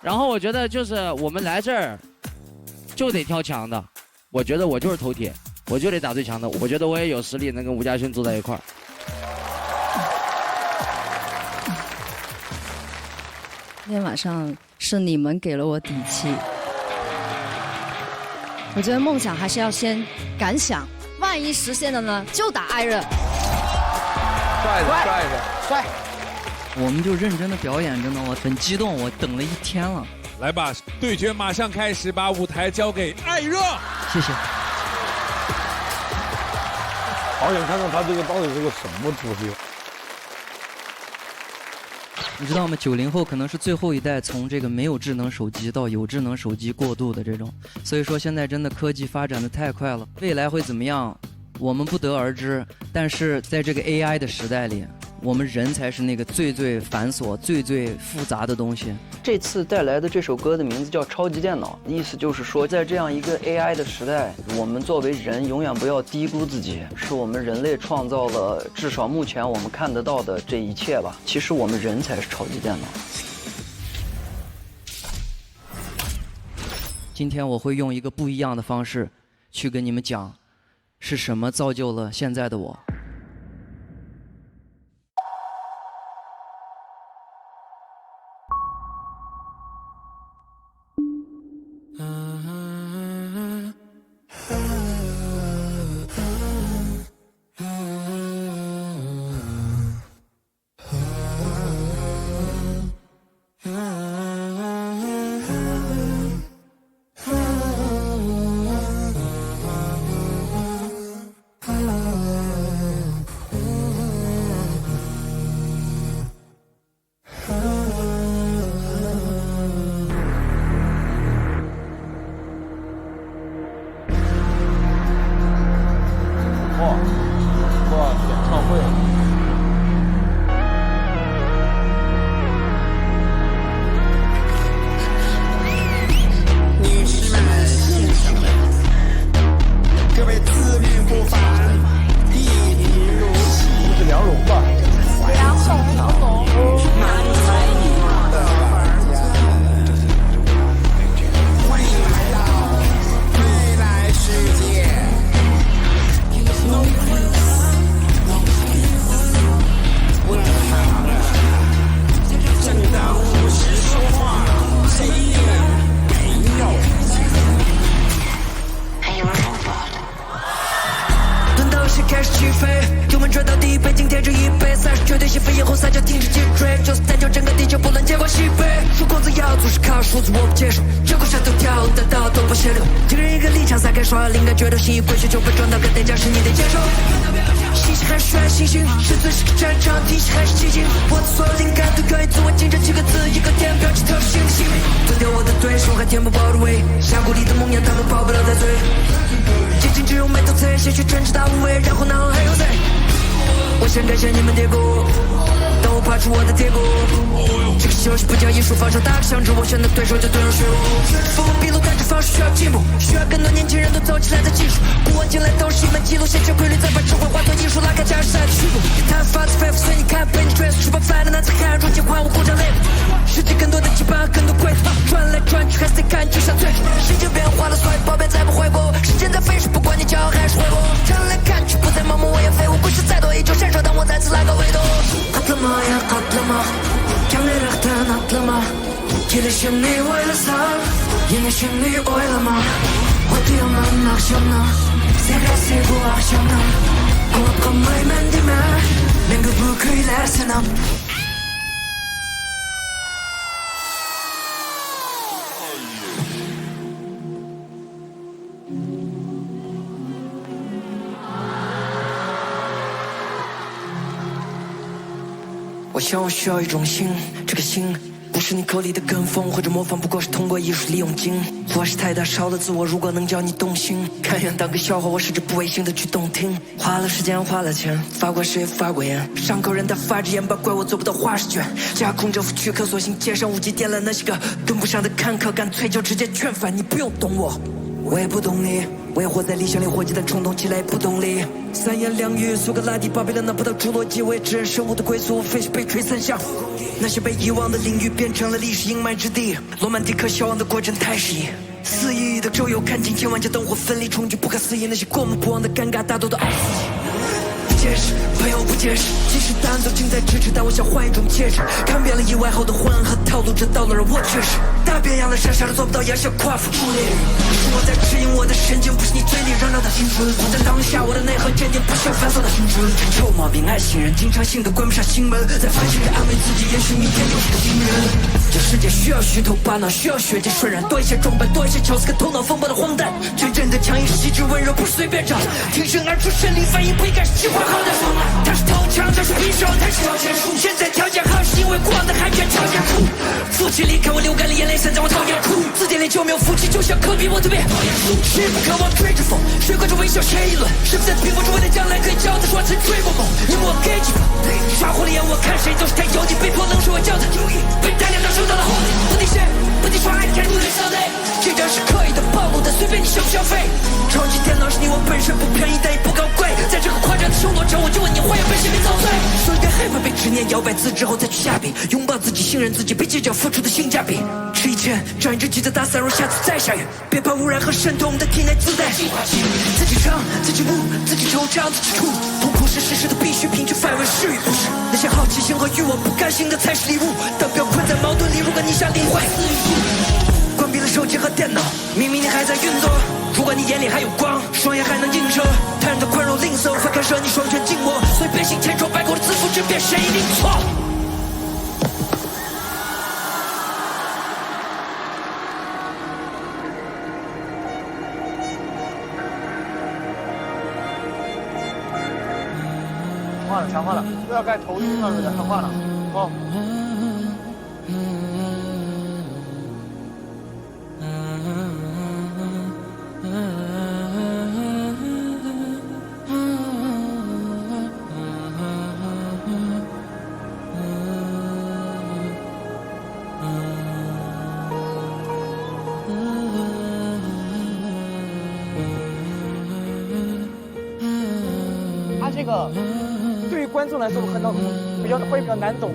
然后我觉得就是我们来这儿就得挑强的，我觉得我就是头铁，我就得打最强的，我觉得我也有实力能跟吴嘉勋坐在一块儿。今天晚上是你们给了我底气，我觉得梦想还是要先敢想，万一实现了呢，就打艾热。帅！我们就认真的表演，真的，我很激动，我等了1天了。来吧，对决马上开始，把舞台交给艾热。谢谢。好想看看他这个到底是个什么东西。你知道吗？90后可能是最后一代从这个没有智能手机到有智能手机过渡的这种，所以说现在真的科技发展的太快了，未来会怎么样，我们不得而知。但是在这个 AI 的时代里，我们人才是那个最繁琐、最复杂的东西。这次带来的这首歌的名字叫《超级电脑》，意思就是说，在这样一个 AI 的时代，我们作为人永远不要低估自己，是我们人类创造了至少目前我们看得到的这一切吧。其实我们人才是超级电脑。今天我会用一个不一样的方式，去跟你们讲，是什么造就了现在的我。我想我需要一种心，这个心不是你口里的跟风或者模仿，不过是通过艺术利用精。我是太大少了自我，如果能叫你动心，甘愿当个笑话，我试着不违心的去动听。花了时间花了钱，发过誓也发过言，伤口人他发着言吧，怪我做不到花式卷。架空政府躯壳，索性街上无极点了那些个跟不上的看客，干脆就直接劝返。你不用懂我，我也不懂你，我也活在理想里，火鸡蛋冲动起来不动力。三言两语，苏格拉底、巴比伦拿不到侏罗纪，我也只认生物的归宿，无非是被吹散向那些被遗忘的领域，变成了历史阴霾之地。罗曼蒂克消亡的过程太诗意，4亿的周游看尽千万家灯火分离，重聚不可思议，那些过目不忘的尴尬，大多都爱自己。不解释，朋友不解释，其实答案都近在咫尺，但我想换一种介质。看遍了意外后的昏暗和套路，这道路让我确实大便亚了，傻傻的做不到亚小夸父助力。是我在指引我的神经，不是你嘴里嚷嚷的青春。我在当下，我的内核坚定，不想繁琐的青春。真臭毛病爱信人，经常性的关不上心门，在反省着安慰自己，也许明天又是个新人。这世界需要虚头巴脑，需要血气渲染，多一些装扮，多一些巧思，跟头脑风暴的荒诞。真正的强硬是细致温柔，不是随便长。挺身而出，神灵反应不应该是计划好的。他是头强，这是匕首，他是条件数。现在条件好，是因为过往的海权条件苦。父亲离开我，流干了眼泪，现在我讨厌哭。字典里就没有福气，就像科比，我特别讨厌输。谁不渴望追着风？谁挂着微笑谁议论？是不是在拼搏着未来将来可以骄傲地说曾追过梦？因为我给几分，耍狐狸眼，我看谁都是太油腻，被迫冷水我叫他优异，被大量的受到了后悔。不敌谁，不敌耍爱看你的小累。这张是刻意的暴露的，随便你消不消费。超级电脑是你我本身不便宜，但也不高贵。在这个夸张的生活中，我就问你，花样被谁没遭罪？所以别害怕被执念摇摆自之后再去下笔，拥抱自己，信任自己，别计较付出的性价比。吃一堑，长一只鸡在打散，若下次再下雨，别怕污染和渗透，我们的体内自带净化器。自己唱，自己悟，自己惆怅，自己出。痛苦是事实的必须品，却反问是与不是。那些好奇心和欲望不甘心的才是礼物，但不要困在矛盾里。如果你想领会，关闭了手机和电脑，明明你还在运作。如果你眼里还有光，双眼还能映射，他人的宽容吝啬会干涉你双拳紧握，所以别信千疮百孔的自负，争辩谁一定错。换了，全换了，不要盖头晕了，全换了。哦。他这个对于观众来说可能比较难懂。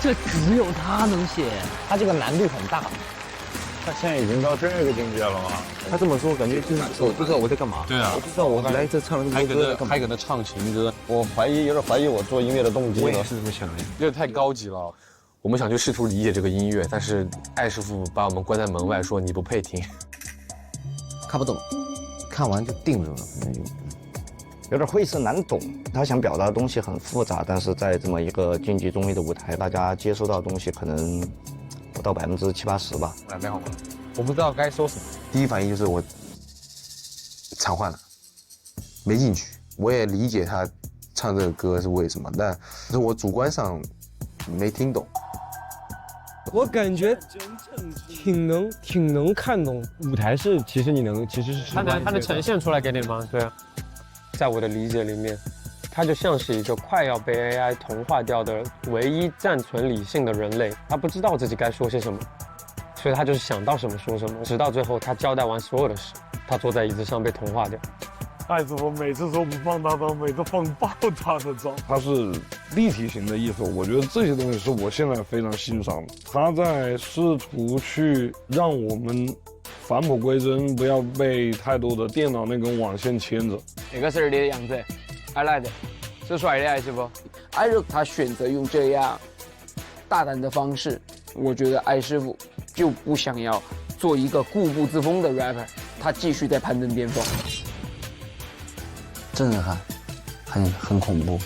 这只有他能写，他这个难度很大。他现在已经到这个境界了吗？他这么说，感觉就是我不知道我在干嘛。对啊，我不知道我来这唱了这么多歌干嘛。还搁那唱情歌，我有点怀疑我做音乐的动机了。我也是这么想的，有点太高级了。我们想去试图理解这个音乐，但是艾师傅把我们关在门外，说你不配听。看不懂，看完就定住了，反正就。有点晦涩难懂，他想表达的东西很复杂，但是在这么一个竞技综艺的舞台，大家接收到的东西可能不到70%、80%吧。没好，我不知道该说什么。第一反应就是我场换了，没进去。我也理解他唱这个歌是为什么，但是我主观上没听懂。我感觉挺能看懂舞台是，其实是他能呈现出来给你吗？对啊。在我的理解里面，他就像是一个快要被 AI 同化掉的唯一暂存理性的人类，他不知道自己该说些什么，所以他就是想到什么说什么，直到最后他交代完所有的事，他坐在椅子上被同化掉。艾师傅每次说不放大招，每次放爆炸的招。他是立体型的艺术，我觉得这些东西是我现在非常欣赏的。他在试图去让我们返璞归真，不要被太多的电脑那根网线牵着。哪个是你的样子？I like it，是帅的还是不？艾热他选择用这样大胆的方式，我觉得艾师傅就不想要做一个固步自封的 rapper， 他继续在攀登巅峰。震撼，很恐怖。